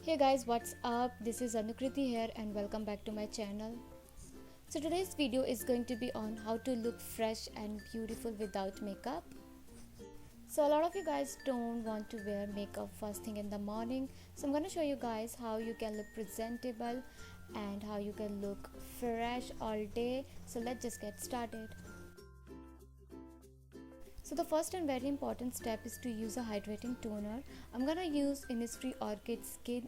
Hey guys, what's up? This is Anukriti here and welcome back to my channel. So today's video is going to be on how to look fresh and beautiful without makeup. So a lot of you guys don't want to wear makeup first thing in the morning. So I'm going to show you guys how you can look presentable and how you can look fresh all day. So let's just get started. So the first and very important step is to use a hydrating toner. I'm gonna use Innisfree Orchid Skin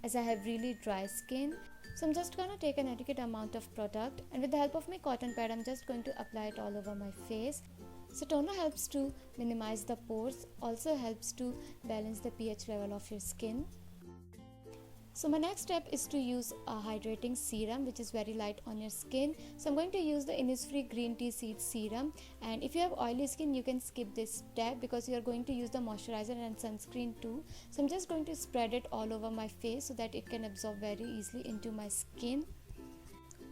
as I have really dry skin. So I'm just gonna take an adequate amount of product and with the help of my cotton pad I'm just going to apply it all over my face. So toner helps to minimize the pores, also helps to balance the pH level of your skin. So my next step is to use a hydrating serum which is very light on your skin. So I'm going to use the Innisfree Green Tea Seed Serum, and if you have oily skin you can skip this step because you are going to use the moisturizer and sunscreen too. So I'm just going to spread it all over my face so that it can absorb very easily into my skin.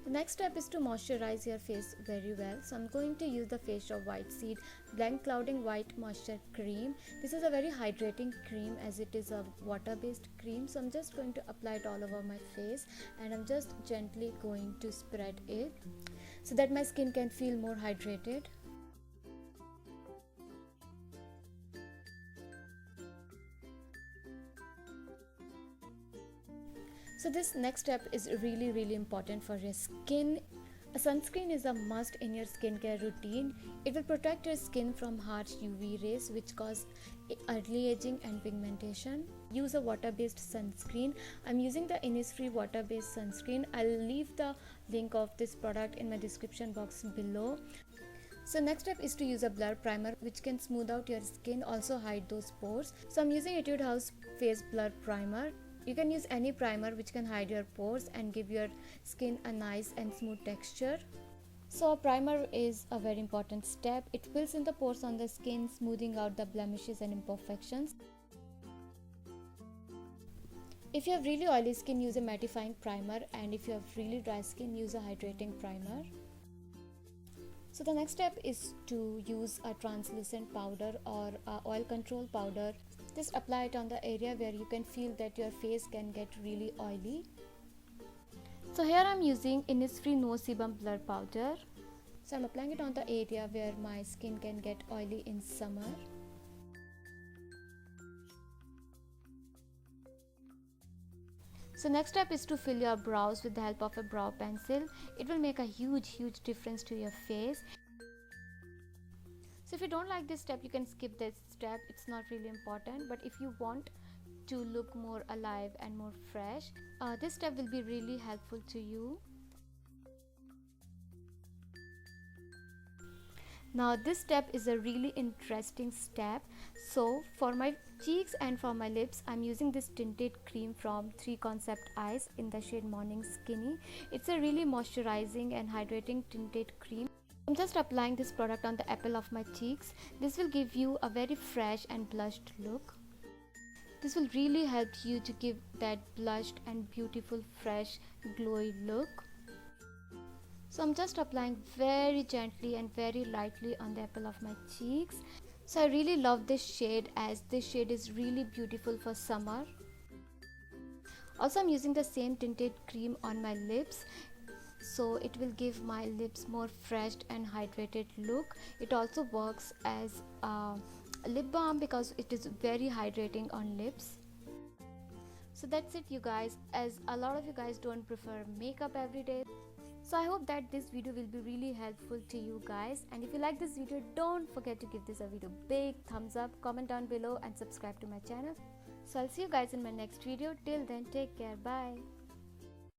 The next step is to moisturize your face very well. So I'm going to use the Face Shop White Seed Blend Clouding White Moisture Cream. This is a very hydrating cream as it is a water based cream. So I'm just going to apply it all over my face and I'm just gently going to spread it so that my skin can feel more hydrated. So this next step is really important for your skin. A sunscreen is a must in your skincare routine. It will protect your skin from harsh UV rays which cause early aging and pigmentation. Use a water-based sunscreen. I'm using the Innisfree water-based sunscreen. I'll leave the link of this product in my description box below. So next step is to use a blur primer which can smooth out your skin, also hide those pores. So I'm using Etude House Face Blur Primer. You can use any primer which can hide your pores and give your skin a nice and smooth texture. So a primer is a very important step. It fills in the pores on the skin, smoothing out the blemishes and imperfections. If you have really oily skin, use a mattifying primer, and if you have really dry skin, use a hydrating primer. So the next step is to use a translucent powder or a oil control powder. Just apply it on the area where you can feel that your face can get really oily. So here I'm using Innisfree No Sebum Blur Powder. So I'm applying it on the area where my skin can get oily in summer. So next step is to fill your brows with the help of a brow pencil. It will make a huge difference to your face. So if you don't like this step, you can skip this step. It's not really important, but if you want to look more alive and more fresh, this step will be really helpful to you. Now this step is a really interesting step. So for my cheeks and for my lips, I'm using this tinted cream from 3 Concept Eyes in the shade Morning Skinny. It's a really moisturizing and hydrating tinted cream. I'm just applying this product on the apple of my cheeks. This will give you a very fresh and blushed look. This will really help you to give that blushed and beautiful, fresh, glowy look. So I'm just applying very gently and very lightly on the apple of my cheeks. So I really love this shade as this shade is really beautiful for summer. Also I'm using the same tinted cream on my lips, so it will give my lips more fresh and hydrated look. It also works as a lip balm because it is very hydrating on lips. So that's it you guys, as a lot of you guys don't prefer makeup every day. So I hope that this video will be really helpful to you guys, and if you like this video, don't forget to give this a video big thumbs up, comment down below and subscribe to my channel. So I'll see you guys in my next video. Till then, take care, bye.